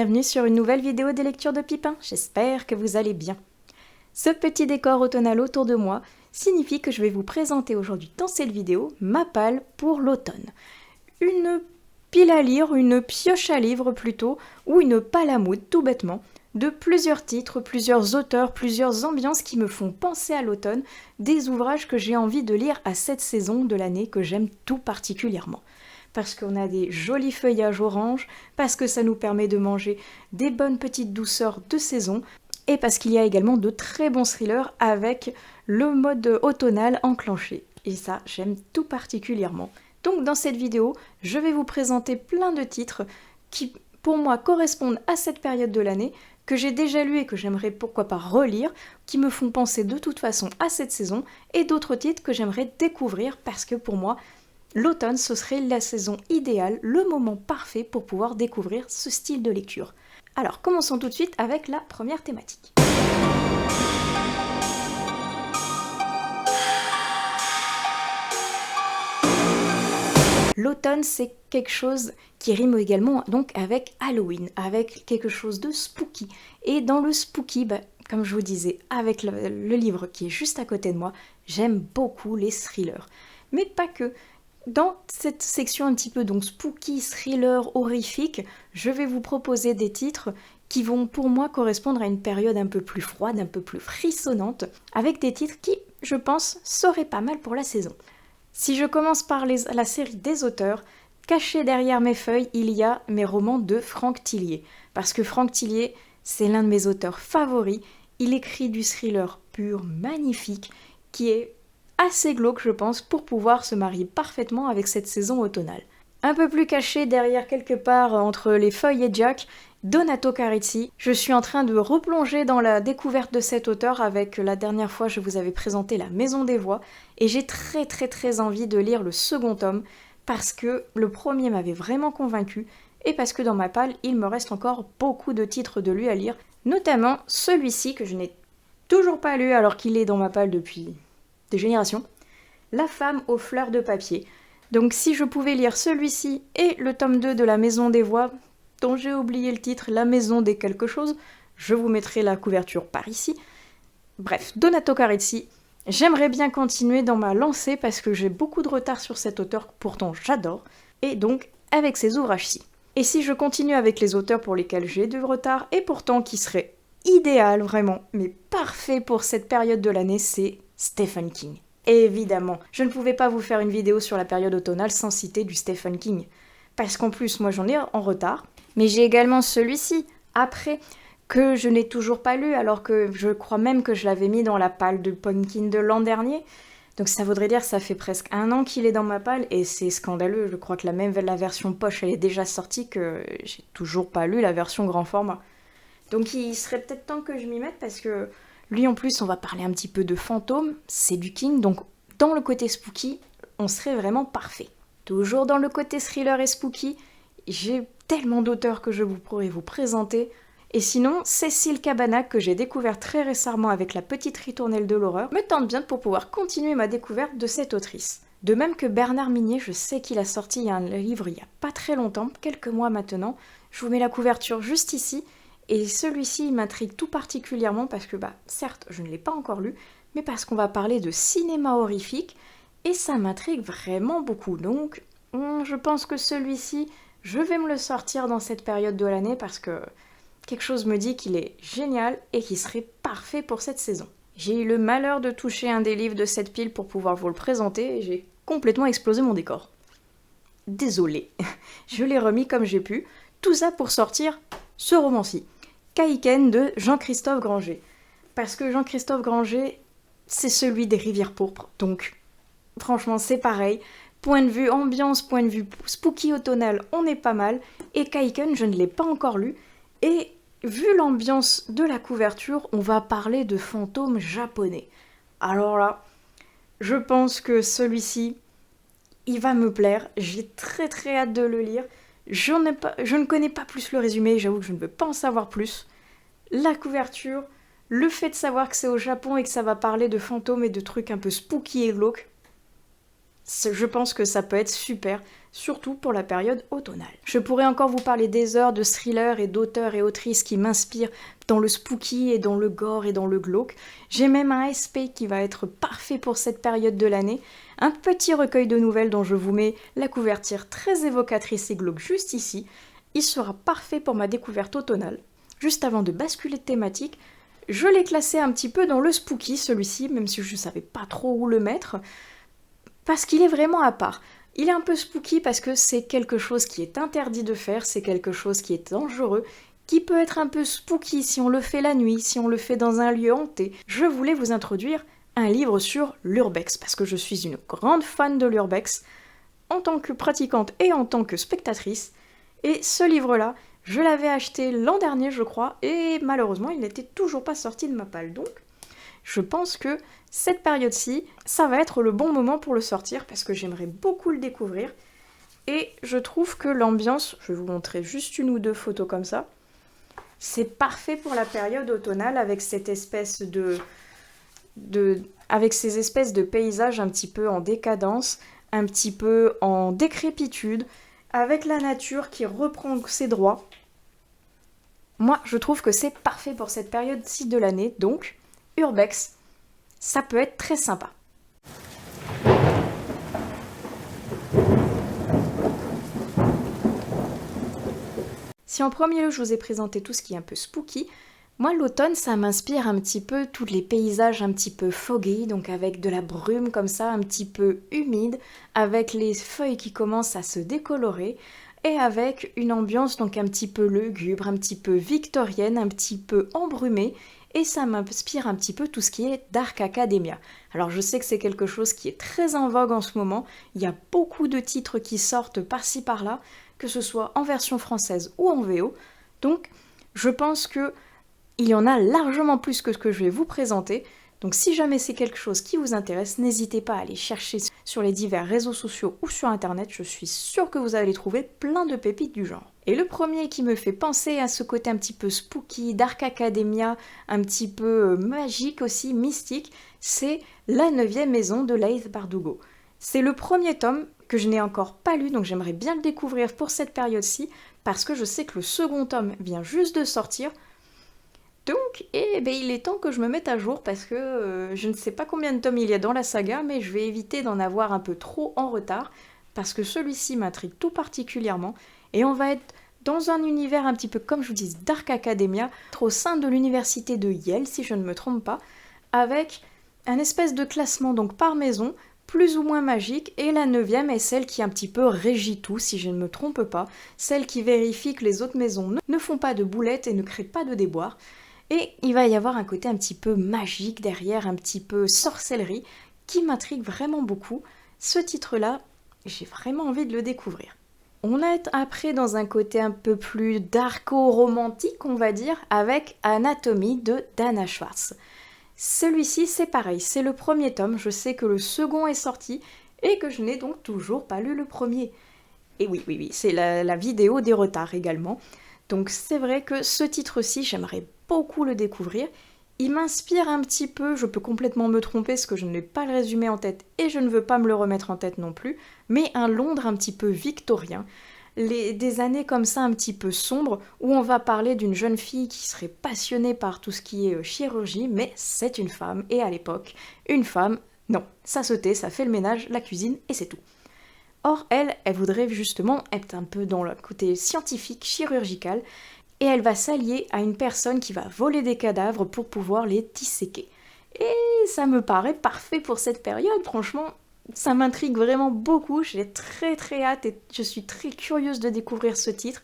bienvenue sur une nouvelle vidéo des lectures de Pipin, j'espère que vous allez bien. Ce petit décor automnal autour de moi signifie que je vais vous présenter aujourd'hui dans cette vidéo ma palle pour l'automne. Une pile à lire, une pioche à livres plutôt, ou une palle à moudre tout bêtement, de plusieurs titres, plusieurs auteurs, plusieurs ambiances qui me font penser à l'automne, des ouvrages que j'ai envie de lire à cette saison de l'année que j'aime tout particulièrement. Parce qu'on a des jolis feuillages orange, parce que ça nous permet de manger des bonnes petites douceurs de saison, et parce qu'il y a également de très bons thrillers avec le mode automnal enclenché. Et ça, j'aime tout particulièrement. Donc dans cette vidéo, je vais vous présenter plein de titres qui, pour moi, correspondent à cette période de l'année, que j'ai déjà lu et que j'aimerais pourquoi pas relire, qui me font penser de toute façon à cette saison, et d'autres titres que j'aimerais découvrir parce que pour moi, l'automne, ce serait la saison idéale, le moment parfait pour pouvoir découvrir ce style de lecture. Alors, commençons tout de suite avec la première thématique. L'automne, c'est quelque chose qui rime également donc avec Halloween, avec quelque chose de spooky. Et dans le spooky, comme je vous disais, avec le livre qui est juste à côté de moi, j'aime beaucoup les thrillers. Mais pas que. Dans cette section un petit peu donc spooky, thriller, horrifique, je vais vous proposer des titres qui vont pour moi correspondre à une période un peu plus froide, un peu plus frissonnante, avec des titres qui, je pense, seraient pas mal pour la saison. Si je commence par la série des auteurs, caché derrière mes feuilles, il y a mes romans de Franck Thillier. Parce que Franck Thillier, c'est l'un de mes auteurs favoris. Il écrit du thriller pur, magnifique, qui est assez glauque, je pense, pour pouvoir se marier parfaitement avec cette saison automnale. Un peu plus caché derrière quelque part entre les feuilles et Jack, Donato Carricci. Je suis en train de replonger dans la découverte de cet auteur avec la dernière fois je vous avais présenté La Maison des Voix et j'ai très envie de lire le second tome parce que le premier m'avait vraiment convaincu et parce que dans ma palle il me reste encore beaucoup de titres de lui à lire, notamment celui-ci que je n'ai toujours pas lu alors qu'il est dans ma palle depuis des générations, La femme aux fleurs de papier. Donc si je pouvais lire celui-ci et le tome 2 de La Maison des Voix, dont j'ai oublié le titre, La Maison des quelque chose, je vous mettrai la couverture par ici. Bref, Donato Carricci, j'aimerais bien continuer dans ma lancée parce que j'ai beaucoup de retard sur cet auteur, pourtant j'adore, et donc avec ces ouvrages-ci. Et si je continue avec les auteurs pour lesquels j'ai du retard, et pourtant qui seraient idéal vraiment, mais parfait pour cette période de l'année, c'est Stephen King. Évidemment, je ne pouvais pas vous faire une vidéo sur la période automnale sans citer du Stephen King. Parce qu'en plus, moi j'en ai en retard, mais j'ai également celui-ci, après, que je n'ai toujours pas lu, alors que je crois même que je l'avais mis dans la palle de Pumpkin de l'an dernier. Donc ça voudrait dire que ça fait presque 1 an qu'il est dans ma palle, et c'est scandaleux, je crois que la version poche elle est déjà sortie, que j'ai toujours pas lu la version grand format. Donc il serait peut-être temps que je m'y mette parce que lui en plus on va parler un petit peu de fantômes, c'est du King, donc dans le côté spooky, on serait vraiment parfait. Toujours dans le côté thriller et spooky, j'ai tellement d'auteurs que je pourrais vous présenter. Et sinon, Cécile Cabanach, que j'ai découvert très récemment avec La Petite Ritournelle de l'horreur, me tente bien pour pouvoir continuer ma découverte de cette autrice. De même que Bernard Minier, je sais qu'il a sorti un livre il y a pas très longtemps, quelques mois maintenant. Je vous mets la couverture juste ici. Et celui-ci m'intrigue tout particulièrement parce que, certes, je ne l'ai pas encore lu, mais parce qu'on va parler de cinéma horrifique, et ça m'intrigue vraiment beaucoup. Donc, je pense que celui-ci, je vais me le sortir dans cette période de l'année parce que quelque chose me dit qu'il est génial et qu'il serait parfait pour cette saison. J'ai eu le malheur de toucher un des livres de cette pile pour pouvoir vous le présenter et j'ai complètement explosé mon décor. Désolée, je l'ai remis comme j'ai pu, tout ça pour sortir ce roman-ci. Caïken de Jean-Christophe Granger. Parce que Jean-Christophe Granger, c'est celui des Rivières pourpres. Donc, franchement, c'est pareil. Point de vue ambiance, point de vue spooky automnal, on est pas mal. Et Caïken, je ne l'ai pas encore lu. Et vu l'ambiance de la couverture, on va parler de fantômes japonais. Alors là, je pense que celui-ci, il va me plaire. J'ai très hâte de le lire. Je ne connais pas plus le résumé, j'avoue que je ne veux pas en savoir plus. La couverture, le fait de savoir que c'est au Japon et que ça va parler de fantômes et de trucs un peu spooky et glauques, je pense que ça peut être super. surtout pour la période automnale. Je pourrais encore vous parler des heures de thrillers et d'auteurs et autrices qui m'inspirent dans le spooky et dans le gore et dans le glauque. J'ai même un SP qui va être parfait pour cette période de l'année, un petit recueil de nouvelles dont je vous mets la couverture très évocatrice et glauque juste ici. Il sera parfait pour ma découverte automnale. Juste avant de basculer de thématique, je l'ai classé un petit peu dans le spooky celui-ci, même si je ne savais pas trop où le mettre, parce qu'il est vraiment à part. Il est un peu spooky parce que c'est quelque chose qui est interdit de faire, c'est quelque chose qui est dangereux, qui peut être un peu spooky si on le fait la nuit, si on le fait dans un lieu hanté. Je voulais vous introduire un livre sur l'urbex, parce que je suis une grande fan de l'urbex, en tant que pratiquante et en tant que spectatrice. Et ce livre-là, je l'avais acheté l'an dernier, je crois, et malheureusement, il n'était toujours pas sorti de ma palle. Donc, je pense que cette période-ci, ça va être le bon moment pour le sortir, parce que j'aimerais beaucoup le découvrir. Et je trouve que l'ambiance, je vais vous montrer juste une ou deux photos comme ça, c'est parfait pour la période automnale avec cette espèce avec ces espèces de paysages un petit peu en décadence, un petit peu en décrépitude, avec la nature qui reprend ses droits. Moi, je trouve que c'est parfait pour cette période-ci de l'année, donc urbex, ça peut être très sympa. Si en premier lieu je vous ai présenté tout ce qui est un peu spooky, moi l'automne ça m'inspire un petit peu tous les paysages un petit peu foggy, donc avec de la brume comme ça, un petit peu humide, avec les feuilles qui commencent à se décolorer, et avec une ambiance donc un petit peu lugubre, un petit peu victorienne, un petit peu embrumée, et ça m'inspire un petit peu tout ce qui est Dark Academia. Alors je sais que c'est quelque chose qui est très en vogue en ce moment, il y a beaucoup de titres qui sortent par-ci par-là, que ce soit en version française ou en VO, donc je pense que il y en a largement plus que ce que je vais vous présenter, donc si jamais c'est quelque chose qui vous intéresse, n'hésitez pas à aller chercher sur les divers réseaux sociaux ou sur internet, je suis sûre que vous allez trouver plein de pépites du genre. Et le premier qui me fait penser à ce côté un petit peu spooky, Dark Academia, un petit peu magique aussi, mystique, c'est La 9e maison de Leigh Bardugo. C'est le premier tome que je n'ai encore pas lu, donc j'aimerais bien le découvrir pour cette période-ci, parce que je sais que le second tome vient juste de sortir. Donc, il est temps que je me mette à jour, parce que je ne sais pas combien de tomes il y a dans la saga, mais je vais éviter d'en avoir un peu trop en retard, parce que celui-ci m'intrigue tout particulièrement, et on va être dans un univers un petit peu, comme je vous dis, Dark Academia, au sein de l'université de Yale, si je ne me trompe pas, avec un espèce de classement donc par maison, plus ou moins magique, et la 9e est celle qui un petit peu régit tout, si je ne me trompe pas, celle qui vérifie que les autres maisons ne font pas de boulettes et ne créent pas de déboires, et il va y avoir un côté un petit peu magique derrière, un petit peu sorcellerie, qui m'intrigue vraiment beaucoup. Ce titre-là, j'ai vraiment envie de le découvrir. On est après dans un côté un peu plus darko-romantique, on va dire, avec Anatomie de Dana Schwartz. Celui-ci, c'est pareil, c'est le premier tome, je sais que le second est sorti, et que je n'ai donc toujours pas lu le premier. Et oui, c'est la vidéo des retards également. Donc c'est vrai que ce titre-ci, j'aimerais beaucoup le découvrir. Il m'inspire un petit peu, je peux complètement me tromper parce que je n'ai pas le résumé en tête et je ne veux pas me le remettre en tête non plus, mais un Londres un petit peu victorien. Des années comme ça un petit peu sombres où on va parler d'une jeune fille qui serait passionnée par tout ce qui est chirurgie, mais c'est une femme, et à l'époque, une femme, non, ça se tait, ça fait le ménage, la cuisine, et c'est tout. Or, elle voudrait justement être un peu dans le côté scientifique, chirurgical, et elle va s'allier à une personne qui va voler des cadavres pour pouvoir les disséquer. Et ça me paraît parfait pour cette période, franchement, ça m'intrigue vraiment beaucoup, j'ai très hâte et je suis très curieuse de découvrir ce titre.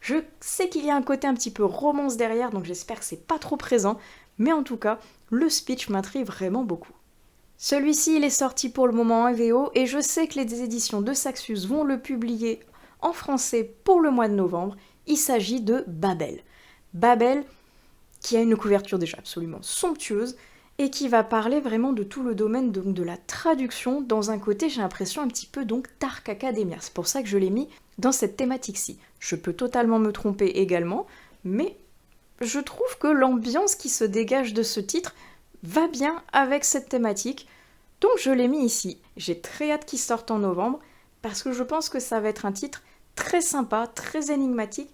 Je sais qu'il y a un côté un petit peu romance derrière, donc j'espère que c'est pas trop présent, mais en tout cas, le speech m'intrigue vraiment beaucoup. Celui-ci, il est sorti pour le moment en VO, et je sais que les éditions de Saxus vont le publier en français pour le mois de novembre. Il s'agit de Babel. Babel, qui a une couverture déjà absolument somptueuse, et qui va parler vraiment de tout le domaine donc de la traduction dans un côté, j'ai l'impression, un petit peu donc Dark Academia. C'est pour ça que je l'ai mis dans cette thématique-ci. Je peux totalement me tromper également, mais je trouve que l'ambiance qui se dégage de ce titre va bien avec cette thématique, donc je l'ai mis ici. J'ai très hâte qu'il sorte en novembre, parce que je pense que ça va être un titre très sympa, très énigmatique,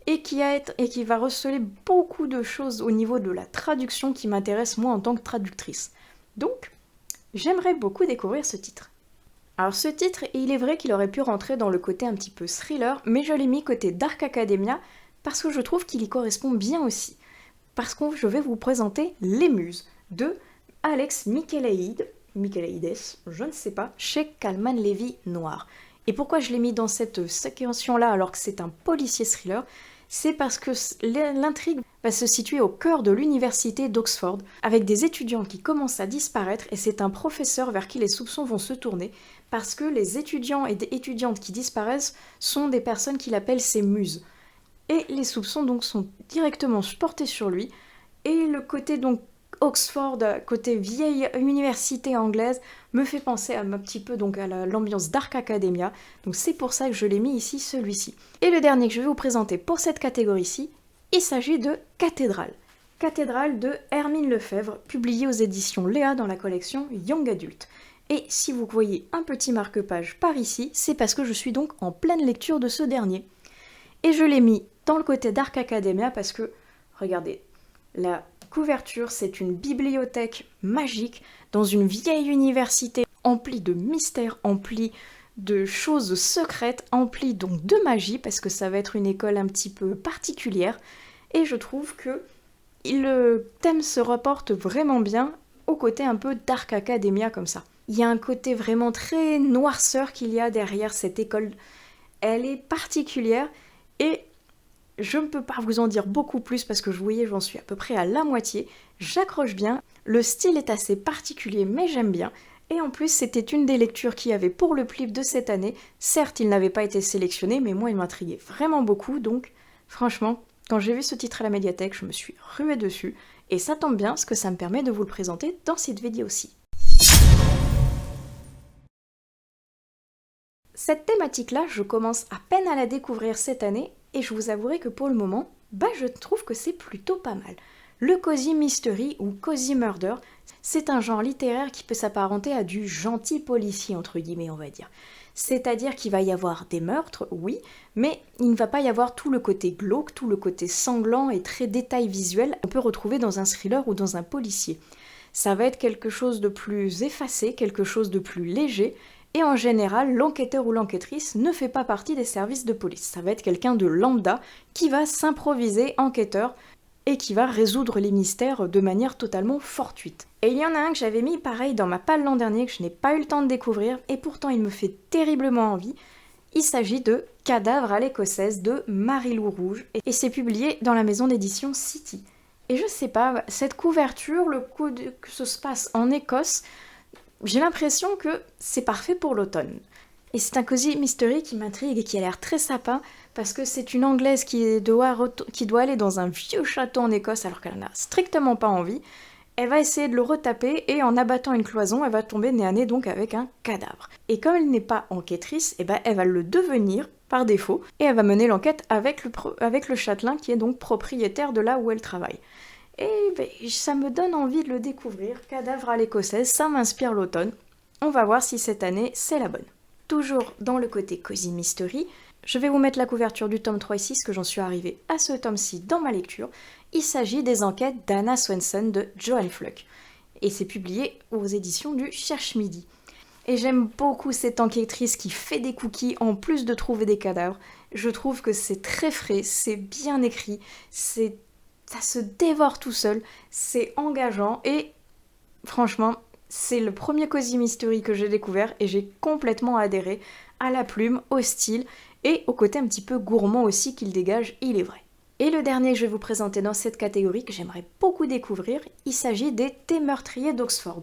et qui va receler beaucoup de choses au niveau de la traduction qui m'intéresse moi en tant que traductrice. Donc, j'aimerais beaucoup découvrir ce titre. Alors ce titre, il est vrai qu'il aurait pu rentrer dans le côté un petit peu thriller, mais je l'ai mis côté Dark Academia parce que je trouve qu'il y correspond bien aussi. Parce que je vais vous présenter Les Muses de Alex Michaelides, je ne sais pas, chez Calman Levy Noir. Et pourquoi je l'ai mis dans cette séquence-là alors que c'est un policier thriller? C'est parce que l'intrigue va se situer au cœur de l'université d'Oxford, avec des étudiants qui commencent à disparaître, et c'est un professeur vers qui les soupçons vont se tourner, parce que les étudiants et des étudiantes qui disparaissent sont des personnes qu'il appelle ses muses. Et les soupçons donc sont directement portés sur lui, et le côté donc Oxford, côté vieille université anglaise, me fait penser un petit peu donc à l'ambiance Dark Academia, donc c'est pour ça que je l'ai mis ici, celui-ci. Et le dernier que je vais vous présenter pour cette catégorie-ci, il s'agit de Cathédrale. Cathédrale de Hermine Lefebvre, publié aux éditions Léa dans la collection Young Adult. Et si vous voyez un petit marque-page par ici, c'est parce que je suis donc en pleine lecture de ce dernier. Et je l'ai mis dans le côté Dark Academia parce que, regardez, la couverture, c'est une bibliothèque magique dans une vieille université emplie de mystères, emplie de choses secrètes, emplie donc de magie, parce que ça va être une école un petit peu particulière, et je trouve que le thème se rapporte vraiment bien au côté un peu Dark Academia comme ça. Il y a un côté vraiment très noirceur qu'il y a derrière cette école. Elle est particulière, et je ne peux pas vous en dire beaucoup plus parce que vous voyez, j'en suis à peu près à la moitié. J'accroche bien, le style est assez particulier mais j'aime bien. Et en plus, c'était une des lectures qu'il y avait pour le PLIP de cette année. Certes, il n'avait pas été sélectionné, mais moi, il m'intriguait vraiment beaucoup. Donc, franchement, quand j'ai vu ce titre à la médiathèque, je me suis ruée dessus. Et ça tombe bien, parce que ça me permet de vous le présenter dans cette vidéo-ci. Cette thématique-là, je commence à peine à la découvrir cette année, et je vous avouerai que pour le moment, je trouve que c'est plutôt pas mal. Le cozy mystery ou cozy murder, c'est un genre littéraire qui peut s'apparenter à du gentil policier, entre guillemets, on va dire. C'est-à-dire qu'il va y avoir des meurtres, oui, mais il ne va pas y avoir tout le côté glauque, tout le côté sanglant et très détail visuel qu'on peut retrouver dans un thriller ou dans un policier. Ça va être quelque chose de plus effacé, quelque chose de plus léger, et en général, l'enquêteur ou l'enquêtrice ne fait pas partie des services de police. Ça va être quelqu'un de lambda qui va s'improviser enquêteur et qui va résoudre les mystères de manière totalement fortuite. Et il y en a un que j'avais mis pareil dans ma palle l'an dernier que je n'ai pas eu le temps de découvrir et pourtant il me fait terriblement envie. Il s'agit de Cadavre à l'écossaise de Marie-Lou Rouge et c'est publié dans la maison d'édition City. Et je sais pas, cette couverture, le coup que ça se passe en Écosse, j'ai l'impression que c'est parfait pour l'automne. Et c'est un cozy mystery qui m'intrigue et qui a l'air très sympa parce que c'est une Anglaise qui doit aller dans un vieux château en Écosse alors qu'elle n'a strictement pas envie. Elle va essayer de le retaper et en abattant une cloison, elle va tomber nez à nez donc avec un cadavre. Et comme elle n'est pas enquêtrice, elle va le devenir par défaut et elle va mener l'enquête avec le châtelain qui est donc propriétaire de là où elle travaille. Et ça me donne envie de le découvrir. Cadavre à l'écossaise, ça m'inspire l'automne. On va voir si cette année c'est la bonne. Toujours dans le côté cozy mystery, je vais vous mettre la couverture du tome 3 et 6 que j'en suis arrivée à ce tome-ci dans ma lecture. Il s'agit des enquêtes d'Anna Swenson de Joanne Fluck. Et c'est publié aux éditions du Cherche Midi. Et j'aime beaucoup cette enquêtrice qui fait des cookies en plus de trouver des cadavres. Je trouve que c'est très frais, c'est bien écrit, ça se dévore tout seul, c'est engageant et franchement, c'est le premier cozy mystery que j'ai découvert et j'ai complètement adhéré à la plume, au style et au côté un petit peu gourmand aussi qu'il dégage, il est vrai. Et le dernier que je vais vous présenter dans cette catégorie que j'aimerais beaucoup découvrir, il s'agit des Thé meurtriers d'Oxford.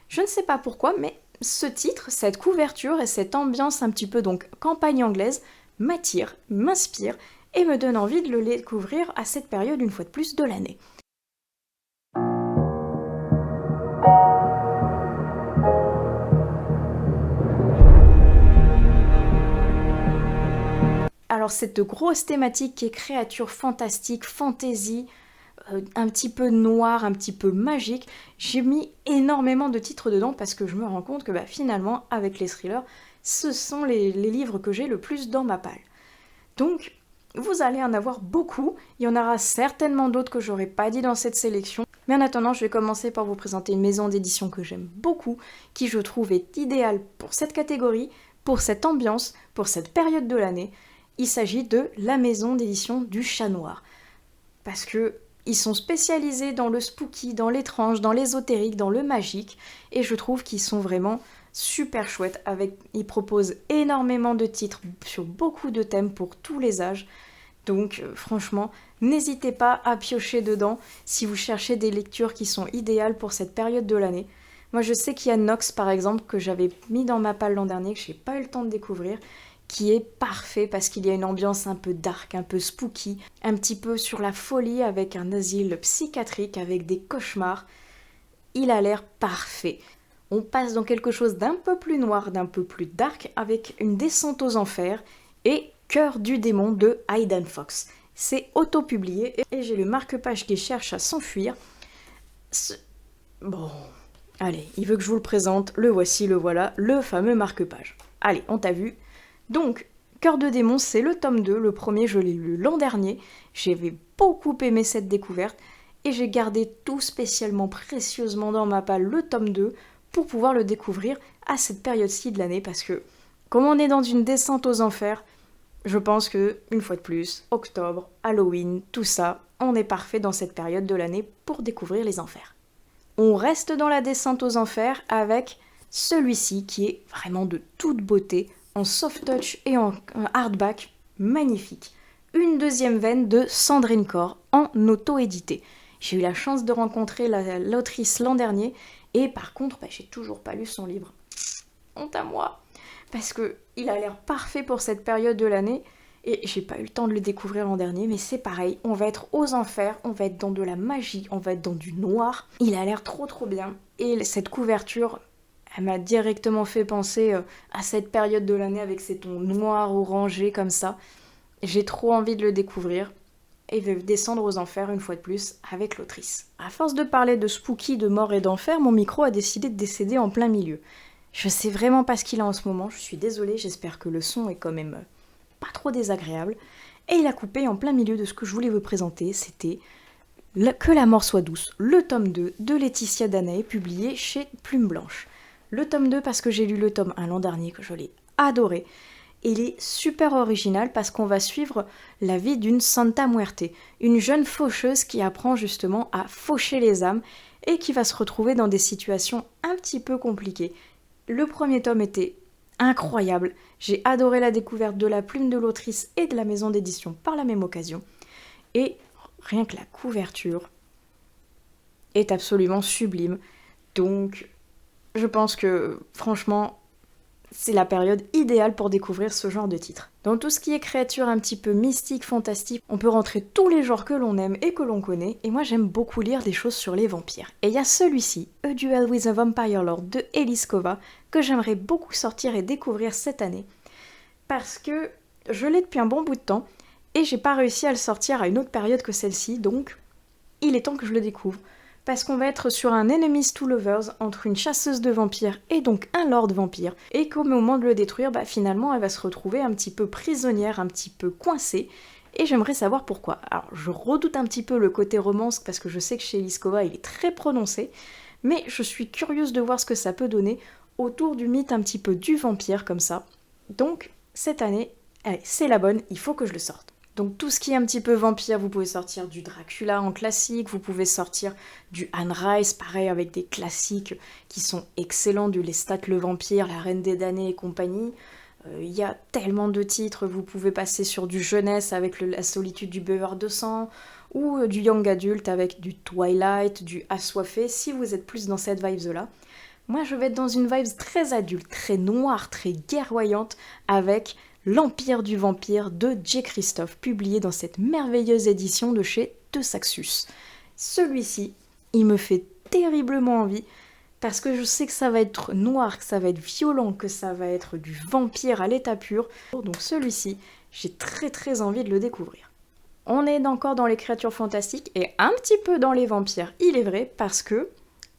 Je ne sais pas pourquoi, mais ce titre, cette couverture et cette ambiance un petit peu donc campagne anglaise m'attire, m'inspire et me donne envie de le découvrir à cette période une fois de plus de l'année. Alors cette grosse thématique qui est créature fantastique, fantasy, un petit peu noir, un petit peu magique, j'ai mis énormément de titres dedans parce que je me rends compte que finalement avec les thrillers, ce sont les livres que j'ai le plus dans ma palle. Donc, vous allez en avoir beaucoup, il y en aura certainement d'autres que j'aurais pas dit dans cette sélection. Mais en attendant, je vais commencer par vous présenter une maison d'édition que j'aime beaucoup, qui je trouve est idéale pour cette catégorie, pour cette ambiance, pour cette période de l'année. Il s'agit de la maison d'édition du Chat Noir. Parce que ils sont spécialisés dans le spooky, dans l'étrange, dans l'ésotérique, dans le magique, et je trouve qu'ils sont vraiment super chouettes. Ils proposent énormément de titres sur beaucoup de thèmes pour tous les âges. Donc franchement, n'hésitez pas à piocher dedans si vous cherchez des lectures qui sont idéales pour cette période de l'année. Moi je sais qu'il y a Nox par exemple que j'avais mis dans ma palle l'an dernier, que j'ai pas eu le temps de découvrir, qui est parfait parce qu'il y a une ambiance un peu dark, un peu spooky, un petit peu sur la folie avec un asile psychiatrique, avec des cauchemars. Il a l'air parfait. On passe dans quelque chose d'un peu plus noir, d'un peu plus dark, avec une descente aux enfers et Cœur du démon de Hayden Fox. C'est auto-publié et j'ai le marque-page qui cherche à s'enfuir. Bon, allez, il veut que je vous le présente, le voici, le voilà, le fameux marque-page. Allez, on t'a vu. Donc, Cœur de démon, c'est le tome 2, le premier je l'ai lu l'an dernier, j'avais beaucoup aimé cette découverte, et j'ai gardé tout spécialement précieusement dans ma palle le tome 2 pour pouvoir le découvrir à cette période-ci de l'année, parce que, comme on est dans une descente aux enfers, je pense que, une fois de plus, octobre, Halloween, tout ça, on est parfait dans cette période de l'année pour découvrir les enfers. On reste dans la descente aux enfers avec celui-ci qui est vraiment de toute beauté, en soft touch et en hardback, magnifique. Une deuxième veine de Sandrine Corr en auto-édité. J'ai eu la chance de rencontrer l'autrice l'an dernier et par contre, j'ai toujours pas lu son livre. Honte à moi, parce que il a l'air parfait pour cette période de l'année et j'ai pas eu le temps de le découvrir l'an dernier, mais c'est pareil, on va être aux enfers, on va être dans de la magie, on va être dans du noir. Il a l'air trop bien et cette couverture, elle m'a directement fait penser à cette période de l'année avec ces tons noirs orangés comme ça. J'ai trop envie de le découvrir et de descendre aux enfers une fois de plus avec l'autrice. À force de parler de spooky, de mort et d'enfer, mon micro a décidé de décéder en plein milieu. Je sais vraiment pas ce qu'il a en ce moment, je suis désolée, j'espère que le son est quand même pas trop désagréable. Et il a coupé en plein milieu de ce que je voulais vous présenter, c'était Que la mort soit douce, le tome 2 de Laetitia Danae, publié chez Plume Blanche. Le tome 2 parce que j'ai lu le tome 1 l'an dernier, que je l'ai adoré. Et il est super original parce qu'on va suivre la vie d'une Santa Muerte, une jeune faucheuse qui apprend justement à faucher les âmes et qui va se retrouver dans des situations un petit peu compliquées. Le premier tome était incroyable, j'ai adoré la découverte de la plume de l'autrice et de la maison d'édition par la même occasion. Et rien que la couverture est absolument sublime. Donc, je pense que, franchement, c'est la période idéale pour découvrir ce genre de titre. Dans tout ce qui est créature un petit peu mystique, fantastique, on peut rentrer tous les genres que l'on aime et que l'on connaît, et moi j'aime beaucoup lire des choses sur les vampires. Et il y a celui-ci, A Duel with a Vampire Lord de Elise Kova, que j'aimerais beaucoup sortir et découvrir cette année, parce que je l'ai depuis un bon bout de temps, et j'ai pas réussi à le sortir à une autre période que celle-ci, donc il est temps que je le découvre. Parce qu'on va être sur un enemies to lovers entre une chasseuse de vampires et donc un lord vampire, et qu'au moment de le détruire, finalement elle va se retrouver un petit peu prisonnière, un petit peu coincée, et j'aimerais savoir pourquoi. Alors je redoute un petit peu le côté romance, parce que je sais que chez Liskova il est très prononcé, mais je suis curieuse de voir ce que ça peut donner autour du mythe un petit peu du vampire comme ça. Donc cette année, allez, c'est la bonne, il faut que je le sorte. Donc tout ce qui est un petit peu vampire, vous pouvez sortir du Dracula en classique, vous pouvez sortir du Anne Rice, pareil avec des classiques qui sont excellents, du Lestat le vampire, La Reine des damnés et compagnie. Il y a tellement de titres, vous pouvez passer sur du jeunesse avec La solitude du buveur de sang, ou du young adulte avec du Twilight, du Assoiffé, si vous êtes plus dans cette vibe-là. Moi je vais être dans une vibe très adulte, très noire, très guerroyante, avec L'Empire du Vampire de J. Christophe, publié dans cette merveilleuse édition de chez De Saxus. Celui-ci, il me fait terriblement envie, parce que je sais que ça va être noir, que ça va être violent, que ça va être du vampire à l'état pur. Donc celui-ci, j'ai très envie de le découvrir. On est encore dans les créatures fantastiques et un petit peu dans les vampires, il est vrai, parce que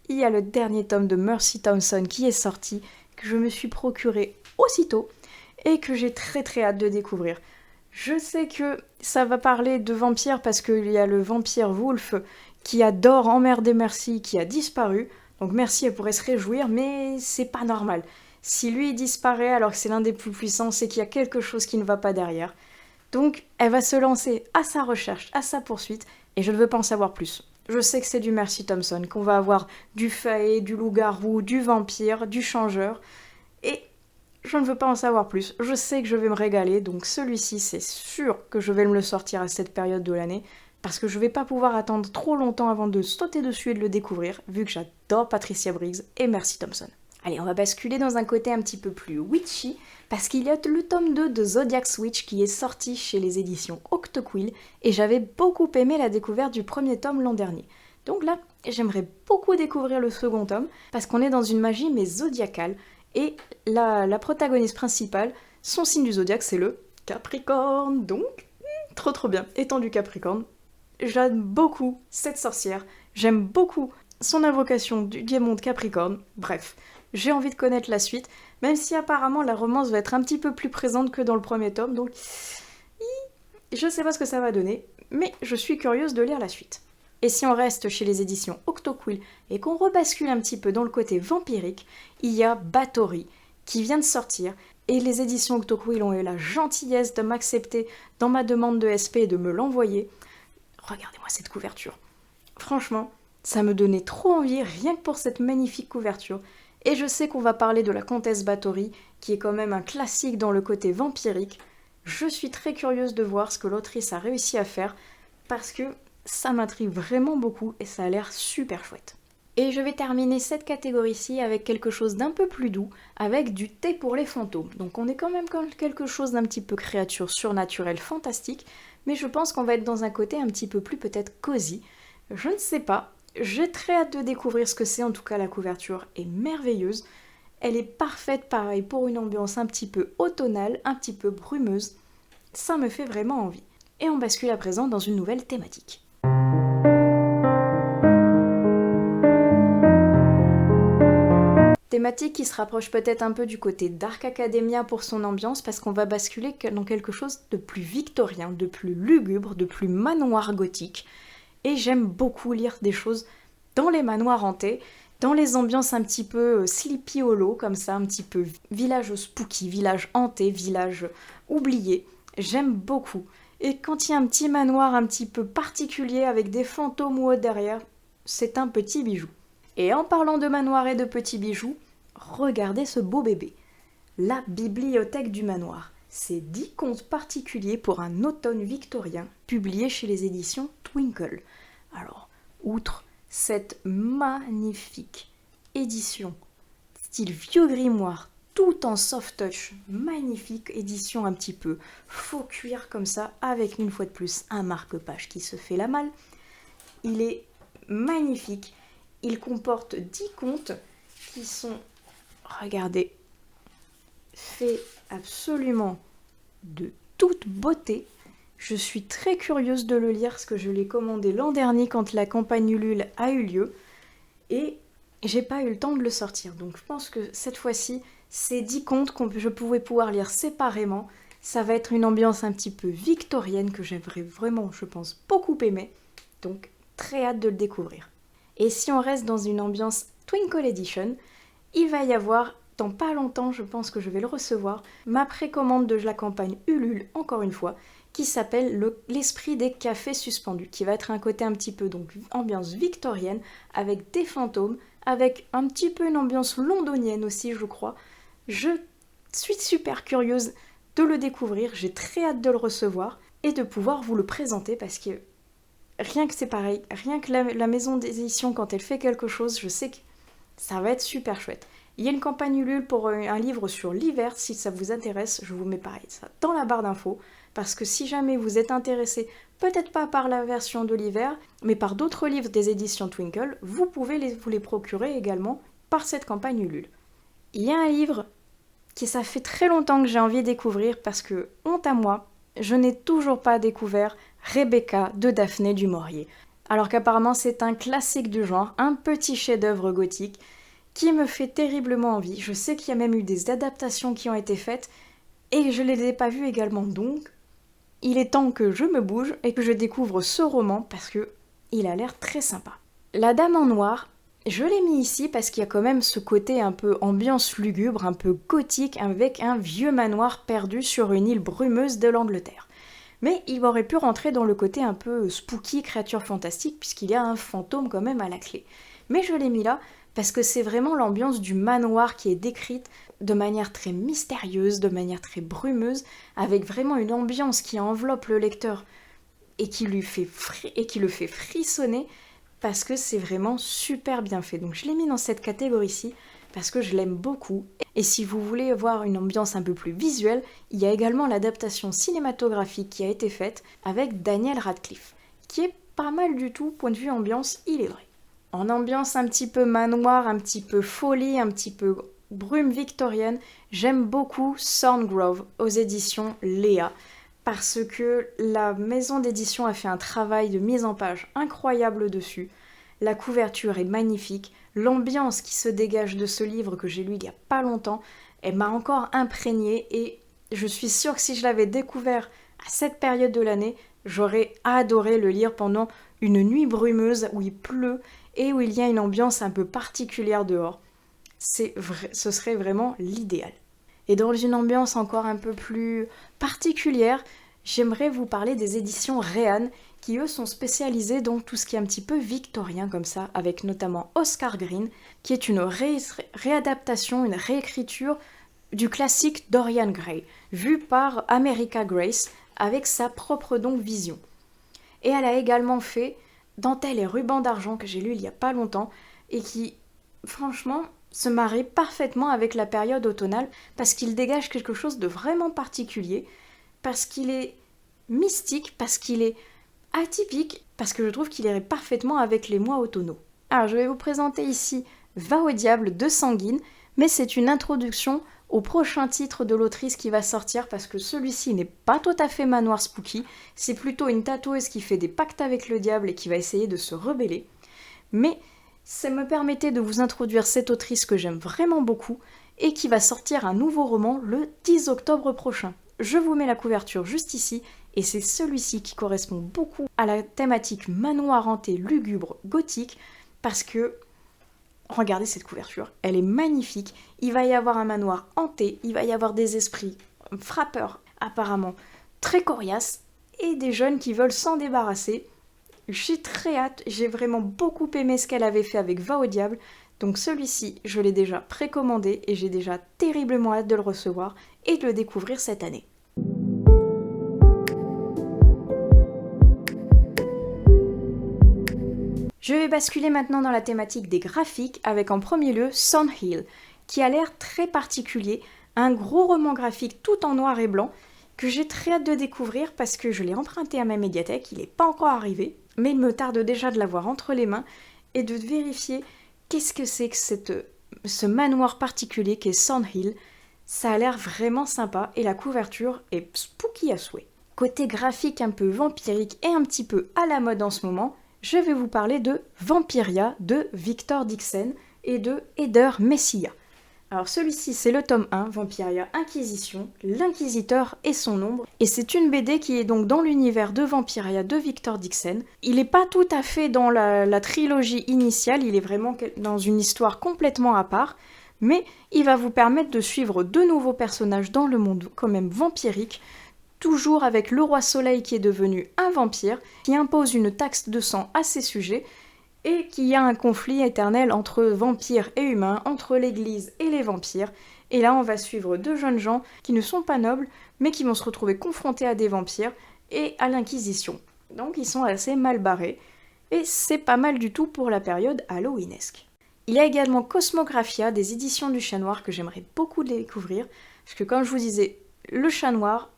il y a le dernier tome de Mercy Thompson qui est sorti, que je me suis procuré aussitôt et que j'ai très très hâte de découvrir. Je sais que ça va parler de vampires parce qu'il y a le vampire Wolf qui adore emmerder Mercy qui a disparu. Donc Mercy elle pourrait se réjouir mais c'est pas normal. Si lui disparaît alors que c'est l'un des plus puissants, c'est qu'il y a quelque chose qui ne va pas derrière. Donc elle va se lancer à sa recherche, à sa poursuite et je ne veux pas en savoir plus. Je sais que c'est du Mercy Thompson, qu'on va avoir du faé, du loup-garou, du vampire, du changeur et je ne veux pas en savoir plus. Je sais que je vais me régaler, donc celui-ci, c'est sûr que je vais me le sortir à cette période de l'année, parce que je vais pas pouvoir attendre trop longtemps avant de sauter dessus et de le découvrir, vu que j'adore Patricia Briggs et Mercy Thompson. Allez, on va basculer dans un côté un petit peu plus witchy, parce qu'il y a le tome 2 de Zodiac Witch qui est sorti chez les éditions Octoquill, et j'avais beaucoup aimé la découverte du premier tome l'an dernier. Donc là, j'aimerais beaucoup découvrir le second tome, parce qu'on est dans une magie mais zodiacale, et la protagoniste principale, son signe du zodiaque, c'est le Capricorne. Donc, trop bien. Étant du Capricorne, j'aime beaucoup cette sorcière. J'aime beaucoup son invocation du démon de Capricorne. Bref, j'ai envie de connaître la suite, même si apparemment la romance va être un petit peu plus présente que dans le premier tome. Donc, je sais pas ce que ça va donner, mais je suis curieuse de lire la suite. Et si on reste chez les éditions Octoquill et qu'on rebascule un petit peu dans le côté vampirique, il y a Bathory qui vient de sortir et les éditions Octoquill ont eu la gentillesse de m'accepter dans ma demande de SP et de me l'envoyer. Regardez-moi cette couverture. Franchement, ça me donnait trop envie rien que pour cette magnifique couverture. Et je sais qu'on va parler de la comtesse Bathory qui est quand même un classique dans le côté vampirique. Je suis très curieuse de voir ce que l'autrice a réussi à faire parce que ça m'intrigue vraiment beaucoup et ça a l'air super chouette. Et je vais terminer cette catégorie-ci avec quelque chose d'un peu plus doux, avec du thé pour les fantômes. Donc on est quand même quelque chose d'un petit peu créature surnaturelle fantastique, mais je pense qu'on va être dans un côté un petit peu plus peut-être cosy. Je ne sais pas, j'ai très hâte de découvrir ce que c'est, en tout cas la couverture est merveilleuse. Elle est parfaite pareil pour une ambiance un petit peu automnale, un petit peu brumeuse. Ça me fait vraiment envie. Et on bascule à présent dans une nouvelle thématique. Thématique qui se rapproche peut-être un peu du côté Dark Academia pour son ambiance parce qu'on va basculer dans quelque chose de plus victorien, de plus lugubre, de plus manoir gothique. Et j'aime beaucoup lire des choses dans les manoirs hantés, dans les ambiances un petit peu Sleepy Hollow, comme ça, un petit peu village spooky, village hanté, village oublié. J'aime beaucoup. Et quand il y a un petit manoir un petit peu particulier avec des fantômes ou autre derrière, c'est un petit bijou. Et en parlant de manoir et de petits bijoux, regardez ce beau bébé. La bibliothèque du manoir. C'est 10 contes particuliers pour un automne victorien, publiés chez les éditions Twinkle. Alors, outre cette magnifique édition, style vieux grimoire, tout en soft touch, magnifique édition un petit peu faux cuir comme ça, avec une fois de plus un marque-page qui se fait la malle. Il est magnifique. Il comporte 10 contes qui sont, regardez, faits absolument de toute beauté. Je suis très curieuse de le lire parce que je l'ai commandé l'an dernier quand la campagne Ulule a eu lieu et j'ai pas eu le temps de le sortir. Donc je pense que cette fois-ci, ces 10 contes que je pouvais pouvoir lire séparément, ça va être une ambiance un petit peu victorienne que j'aimerais vraiment, je pense, beaucoup aimer. Donc très hâte de le découvrir. Et si on reste dans une ambiance Twinkle Edition, il va y avoir, dans pas longtemps, je pense que je vais le recevoir, ma précommande de la campagne Ulule, encore une fois, qui s'appelle l'esprit des cafés suspendus, qui va être un côté un petit peu donc ambiance victorienne, avec des fantômes, avec un petit peu une ambiance londonienne aussi, je crois. Je suis super curieuse de le découvrir, j'ai très hâte de le recevoir et de pouvoir vous le présenter parce que rien que c'est pareil, rien que la maison d'édition, quand elle fait quelque chose, je sais que ça va être super chouette. Il y a une campagne Ulule pour un livre sur l'hiver, si ça vous intéresse, je vous mets pareil ça dans la barre d'infos, parce que si jamais vous êtes intéressé, peut-être pas par la version de l'hiver, mais par d'autres livres des éditions Twinkle, vous pouvez vous les procurer également par cette campagne Ulule. Il y a un livre qui ça fait très longtemps que j'ai envie de découvrir, parce que, honte à moi, je n'ai toujours pas découvert Rebecca de Daphné du Maurier. Alors qu'apparemment c'est un classique du genre, un petit chef-d'œuvre gothique qui me fait terriblement envie. Je sais qu'il y a même eu des adaptations qui ont été faites et je ne les ai pas vues également, donc il est temps que je me bouge et que je découvre ce roman parce que il a l'air très sympa. La Dame en Noir, je l'ai mis ici parce qu'il y a quand même ce côté un peu ambiance lugubre, un peu gothique, avec un vieux manoir perdu sur une île brumeuse de l'Angleterre. Mais il aurait pu rentrer dans le côté un peu spooky, créature fantastique, puisqu'il y a un fantôme quand même à la clé. Mais je l'ai mis là parce que c'est vraiment l'ambiance du manoir qui est décrite de manière très mystérieuse, de manière très brumeuse, avec vraiment une ambiance qui enveloppe le lecteur et qui le fait frissonner, parce que c'est vraiment super bien fait. Donc je l'ai mis dans cette catégorie-ci parce que je l'aime beaucoup. Et si vous voulez voir une ambiance un peu plus visuelle, il y a également l'adaptation cinématographique qui a été faite avec Daniel Radcliffe, qui est pas mal du tout, point de vue ambiance, il est vrai. En ambiance un petit peu manoir, un petit peu folie, un petit peu brume victorienne, j'aime beaucoup Thorngrove aux éditions Léa, parce que la maison d'édition a fait un travail de mise en page incroyable dessus. La couverture est magnifique, l'ambiance qui se dégage de ce livre que j'ai lu il y a pas longtemps, elle m'a encore imprégnée et je suis sûre que si je l'avais découvert à cette période de l'année, j'aurais adoré le lire pendant une nuit brumeuse où il pleut et où il y a une ambiance un peu particulière dehors. Ce serait vraiment l'idéal. Et dans une ambiance encore un peu plus particulière, j'aimerais vous parler des éditions Réan, qui eux sont spécialisés dans tout ce qui est un petit peu victorien comme ça, avec notamment Oscar Green, qui est une réadaptation, une réécriture du classique Dorian Gray, vu par America Grace, avec sa propre donc vision. Et elle a également fait Dentelle et ruban d'argent, que j'ai lu il y a pas longtemps, et qui, franchement, se marie parfaitement avec la période automnale, parce qu'il dégage quelque chose de vraiment particulier, parce qu'il est mystique, parce qu'il est atypique, parce que je trouve qu'il irait parfaitement avec les mois automnaux. Alors je vais vous présenter ici Va au diable de Sanguine, mais c'est une introduction au prochain titre de l'autrice qui va sortir, parce que celui-ci n'est pas tout à fait manoir spooky, c'est plutôt une tatoueuse qui fait des pactes avec le diable et qui va essayer de se rebeller. Mais ça me permettait de vous introduire cette autrice que j'aime vraiment beaucoup et qui va sortir un nouveau roman le 10 octobre prochain. Je vous mets la couverture juste ici et c'est celui-ci qui correspond beaucoup à la thématique manoir hanté, lugubre, gothique parce que, regardez cette couverture, elle est magnifique. Il va y avoir un manoir hanté, il va y avoir des esprits frappeurs apparemment très coriaces et des jeunes qui veulent s'en débarrasser. J'ai très hâte, j'ai vraiment beaucoup aimé ce qu'elle avait fait avec Va au diable, donc celui-ci je l'ai déjà précommandé et j'ai déjà terriblement hâte de le recevoir et de le découvrir cette année. Je vais basculer maintenant dans la thématique des graphiques avec en premier lieu Thornhill, qui a l'air très particulier, un gros roman graphique tout en noir et blanc que j'ai très hâte de découvrir parce que je l'ai emprunté à ma médiathèque, il n'est pas encore arrivé, mais il me tarde déjà de l'avoir entre les mains et de vérifier qu'est-ce que c'est que ce manoir particulier qu'est Thornhill. Ça a l'air vraiment sympa et la couverture est spooky à souhait. Côté graphique un peu vampirique et un petit peu à la mode en ce moment, je vais vous parler de Vampiria de Victor Dixon et de Eder Messia. Alors celui-ci c'est le tome 1, Vampiria Inquisition, l'inquisiteur et son ombre, et c'est une BD qui est donc dans l'univers de Vampiria de Victor Dixon. Il n'est pas tout à fait dans la trilogie initiale, il est vraiment dans une histoire complètement à part, mais il va vous permettre de suivre de nouveaux personnages dans le monde quand même vampirique, toujours avec le roi Soleil qui est devenu un vampire, qui impose une taxe de sang à ses sujets, et qu'il y a un conflit éternel entre vampires et humains, entre l'église et les vampires. Et là, on va suivre deux jeunes gens qui ne sont pas nobles, mais qui vont se retrouver confrontés à des vampires et à l'Inquisition. Donc ils sont assez mal barrés, et c'est pas mal du tout pour la période halloweenesque. Il y a également Cosmographia des éditions du Chat Noir que j'aimerais beaucoup découvrir, parce que comme je vous disais, le Chat Noir,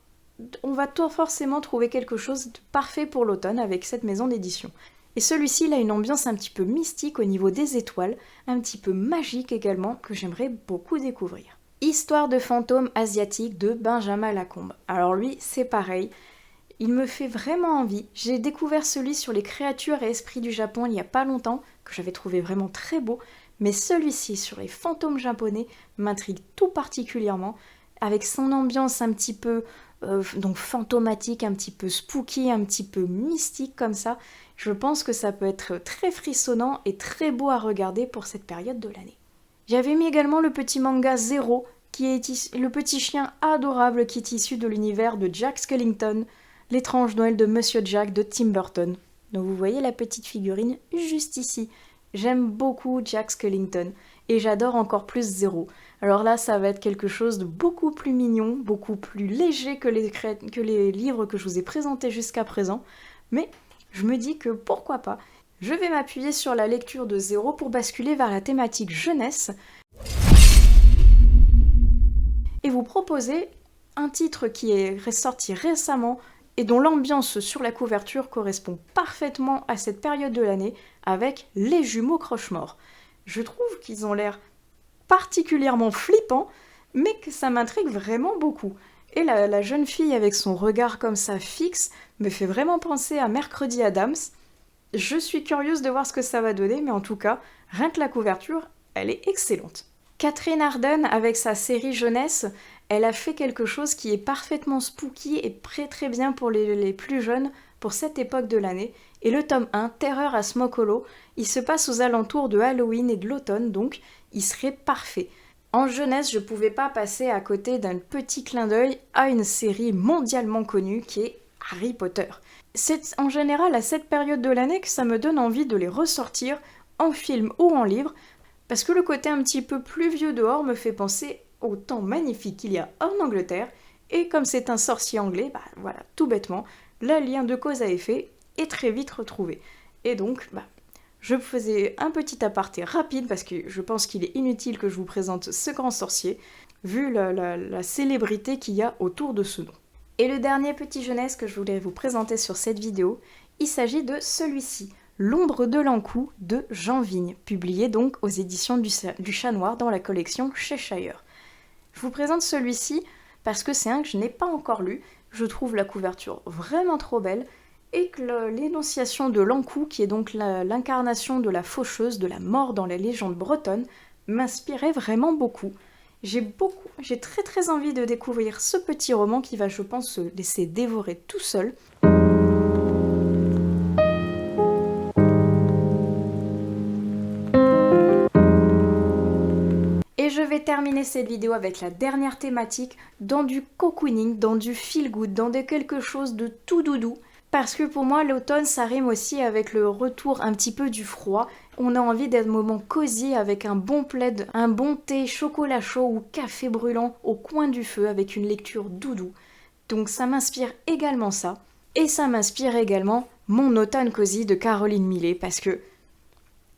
on va forcément trouver quelque chose de parfait pour l'automne avec cette maison d'édition. Et celui-ci, il a une ambiance un petit peu mystique au niveau des étoiles, un petit peu magique également, que j'aimerais beaucoup découvrir. Histoire de fantôme asiatique de Benjamin Lacombe. Alors lui, c'est pareil, il me fait vraiment envie. J'ai découvert celui sur les créatures et esprits du Japon il n'y a pas longtemps, que j'avais trouvé vraiment très beau, mais celui-ci sur les fantômes japonais m'intrigue tout particulièrement, avec son ambiance un petit peu donc fantomatique, un petit peu spooky, un petit peu mystique comme ça. Je pense que ça peut être très frissonnant et très beau à regarder pour cette période de l'année. J'avais mis également le petit manga Zero, qui est le petit chien adorable qui est issu de l'univers de Jack Skellington, l'étrange Noël de Monsieur Jack de Tim Burton. Donc vous voyez la petite figurine juste ici. J'aime beaucoup Jack Skellington et j'adore encore plus Zero. Alors là, ça va être quelque chose de beaucoup plus mignon, beaucoup plus léger que les livres que je vous ai présentés jusqu'à présent. Mais je me dis que pourquoi pas. Je vais m'appuyer sur la lecture de Zero pour basculer vers la thématique jeunesse et vous proposer un titre qui est ressorti récemment et dont l'ambiance sur la couverture correspond parfaitement à cette période de l'année avec Les Jumeaux Croche-Mort. Je trouve qu'ils ont l'air particulièrement flippants, mais que ça m'intrigue vraiment beaucoup. Et la jeune fille avec son regard comme ça fixe me fait vraiment penser à Mercredi Addams. Je suis curieuse de voir ce que ça va donner, mais en tout cas, rien que la couverture, elle est excellente. Catherine Arden, avec sa série jeunesse, elle a fait quelque chose qui est parfaitement spooky et très bien pour les plus jeunes pour cette époque de l'année. Et le tome 1, Terreur à Smoke Hollow, il se passe aux alentours de Halloween et de l'automne, donc il serait parfait. En jeunesse, je pouvais pas passer à côté d'un petit clin d'œil à une série mondialement connue qui est Harry Potter. C'est en général à cette période de l'année que ça me donne envie de les ressortir en film ou en livre, parce que le côté un petit peu plus vieux dehors me fait penser au temps magnifique qu'il y a en Angleterre, et comme c'est un sorcier anglais, voilà, tout bêtement, le lien de cause à effet est très vite retrouvé. Et donc, je faisais un petit aparté rapide, parce que je pense qu'il est inutile que je vous présente ce grand sorcier, vu la célébrité qu'il y a autour de ce nom. Et le dernier petit jeunesse que je voulais vous présenter sur cette vidéo, il s'agit de celui-ci, L'ombre de l'Ankou de Jean Vigne, publié donc aux éditions du Chat Noir dans la collection Cheshire. Je vous présente celui-ci parce que c'est un que je n'ai pas encore lu, je trouve la couverture vraiment trop belle, et que l'énonciation de l'Ankou, qui est donc l'incarnation de la faucheuse, de la mort dans les légendes bretonnes, m'inspirait vraiment beaucoup. J'ai très envie de découvrir ce petit roman qui va, je pense, se laisser dévorer tout seul. Et je vais terminer cette vidéo avec la dernière thématique, dans du cocooning, dans du feel good, dans quelque chose de tout doudou. Parce que pour moi, l'automne, ça rime aussi avec le retour un petit peu du froid. On a envie d'être moment cosy avec un bon plaid, un bon thé, chocolat chaud ou café brûlant au coin du feu avec une lecture doudou. Donc ça m'inspire également ça. Et ça m'inspire également mon automne cosy de Caroline Millet parce que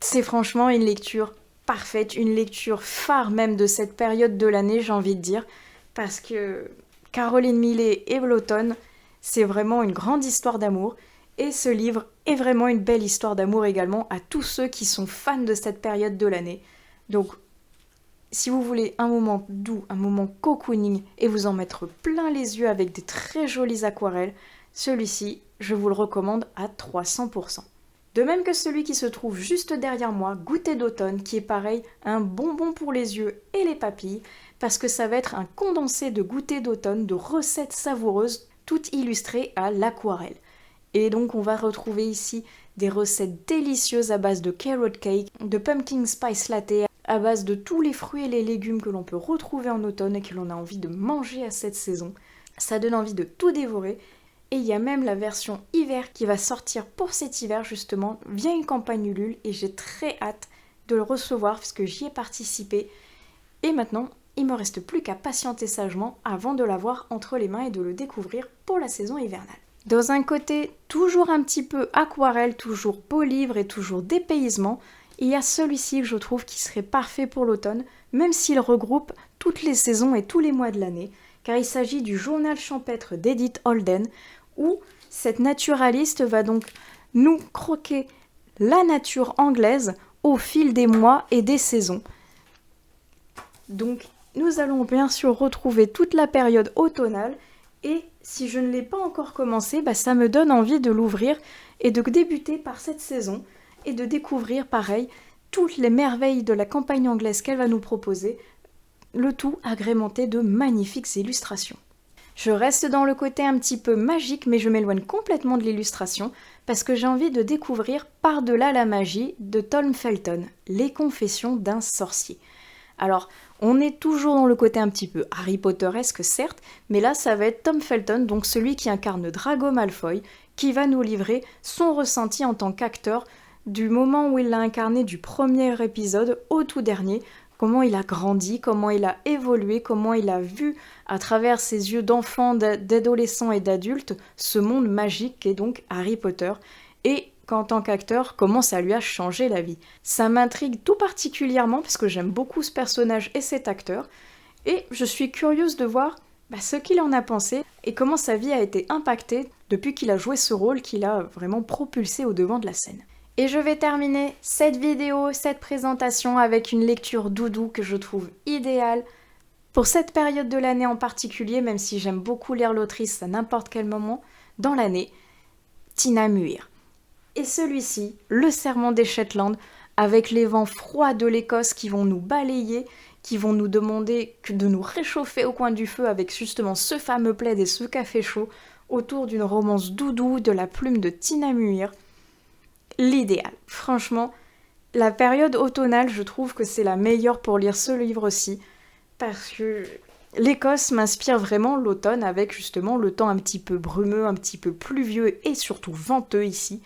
c'est franchement une lecture parfaite, une lecture phare même de cette période de l'année, j'ai envie de dire. Parce que Caroline Millet et l'automne, c'est vraiment une grande histoire d'amour, et ce livre est vraiment une belle histoire d'amour également à tous ceux qui sont fans de cette période de l'année. Donc, si vous voulez un moment doux, un moment cocooning, et vous en mettre plein les yeux avec des très jolies aquarelles, celui-ci, je vous le recommande à 300%. De même que celui qui se trouve juste derrière moi, Goûter d'automne, qui est pareil, un bonbon pour les yeux et les papilles, parce que ça va être un condensé de goûter d'automne, de recettes savoureuses, toutes illustrées à l'aquarelle. Et donc on va retrouver ici des recettes délicieuses à base de carrot cake, de pumpkin spice latte, à base de tous les fruits et les légumes que l'on peut retrouver en automne et que l'on a envie de manger à cette saison. Ça donne envie de tout dévorer. Et il y a même la version hiver qui va sortir pour cet hiver justement via une campagne Ulule et j'ai très hâte de le recevoir parce que j'y ai participé. Et maintenant, il me reste plus qu'à patienter sagement avant de l'avoir entre les mains et de le découvrir pour la saison hivernale. Dans un côté toujours un petit peu aquarelle, toujours beau livre et toujours dépaysement, il y a celui-ci que je trouve qui serait parfait pour l'automne, même s'il regroupe toutes les saisons et tous les mois de l'année, car il s'agit du journal champêtre d'Edith Holden, où cette naturaliste va donc nous croquer la nature anglaise au fil des mois et des saisons. Donc nous allons bien sûr retrouver toute la période automnale, et si je ne l'ai pas encore commencé, ça me donne envie de l'ouvrir et de débuter par cette saison, et de découvrir pareil toutes les merveilles de la campagne anglaise qu'elle va nous proposer, le tout agrémenté de magnifiques illustrations. Je reste dans le côté un petit peu magique, mais je m'éloigne complètement de l'illustration parce que j'ai envie de découvrir Par-delà la magie de Tom Felton, Les confessions d'un sorcier. Alors, on est toujours dans le côté un petit peu Harry Potteresque certes, mais là ça va être Tom Felton, donc celui qui incarne Drago Malfoy, qui va nous livrer son ressenti en tant qu'acteur du moment où il l'a incarné du premier épisode au tout dernier, comment il a grandi, comment il a évolué, comment il a vu à travers ses yeux d'enfant, d'adolescent et d'adulte ce monde magique qu'est donc Harry Potter, et qu'en tant qu'acteur, comment ça lui a changé la vie. Ça m'intrigue tout particulièrement parce que j'aime beaucoup ce personnage et cet acteur, et je suis curieuse de voir ce qu'il en a pensé et comment sa vie a été impactée depuis qu'il a joué ce rôle qu'il a vraiment propulsé au devant de la scène. Et je vais terminer cette vidéo, cette présentation avec une lecture doudou que je trouve idéale pour cette période de l'année en particulier, même si j'aime beaucoup lire l'autrice à n'importe quel moment dans l'année, Tina Muir. Et celui-ci, Le Serment des Shetland, avec les vents froids de l'Écosse qui vont nous balayer, qui vont nous demander de nous réchauffer au coin du feu avec justement ce fameux plaid et ce café chaud, autour d'une romance doudou de la plume de Tina Muir. L'idéal. Franchement, la période automnale, je trouve que c'est la meilleure pour lire ce livre-ci, parce que l'Écosse m'inspire vraiment l'automne, avec justement le temps un petit peu brumeux, un petit peu pluvieux et surtout venteux ici.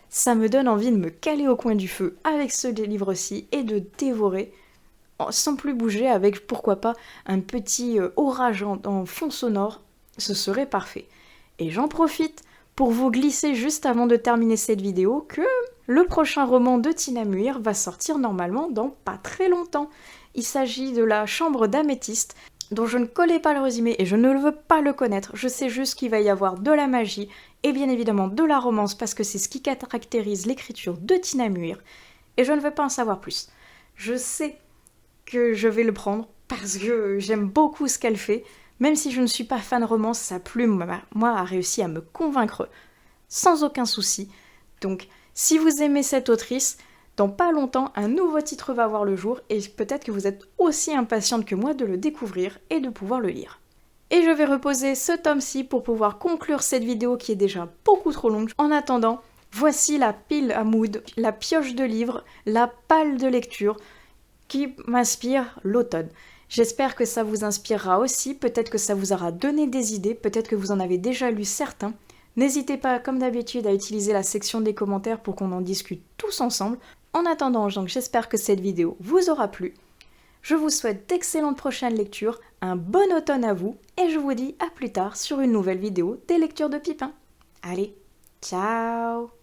Ça me donne envie de me caler au coin du feu avec ce livre-ci et de dévorer sans plus bouger avec, pourquoi pas, un petit orage en fond sonore, ce serait parfait. Et j'en profite pour vous glisser juste avant de terminer cette vidéo que le prochain roman de Tina Muir va sortir normalement dans pas très longtemps. Il s'agit de La Chambre d'Améthyste, dont je ne connais pas le résumé et je ne veux pas le connaître. Je sais juste qu'il va y avoir de la magie et bien évidemment de la romance parce que c'est ce qui caractérise l'écriture de Tina Muir et je ne veux pas en savoir plus. Je sais que je vais le prendre parce que j'aime beaucoup ce qu'elle fait. Même si je ne suis pas fan romance, sa plume, moi, a réussi à me convaincre sans aucun souci. Donc, si vous aimez cette autrice, dans pas longtemps, un nouveau titre va voir le jour et peut-être que vous êtes aussi impatiente que moi de le découvrir et de pouvoir le lire. Et je vais reposer ce tome-ci pour pouvoir conclure cette vidéo qui est déjà beaucoup trop longue. En attendant, voici la pile à mood, la pioche de livres, la palle de lecture qui m'inspire l'automne. J'espère que ça vous inspirera aussi, peut-être que ça vous aura donné des idées, peut-être que vous en avez déjà lu certains. N'hésitez pas, comme d'habitude, à utiliser la section des commentaires pour qu'on en discute tous ensemble. En attendant, donc, j'espère que cette vidéo vous aura plu. Je vous souhaite d'excellentes prochaines lectures, un bon automne à vous, et je vous dis à plus tard sur une nouvelle vidéo des lectures de Pipin. Allez, ciao!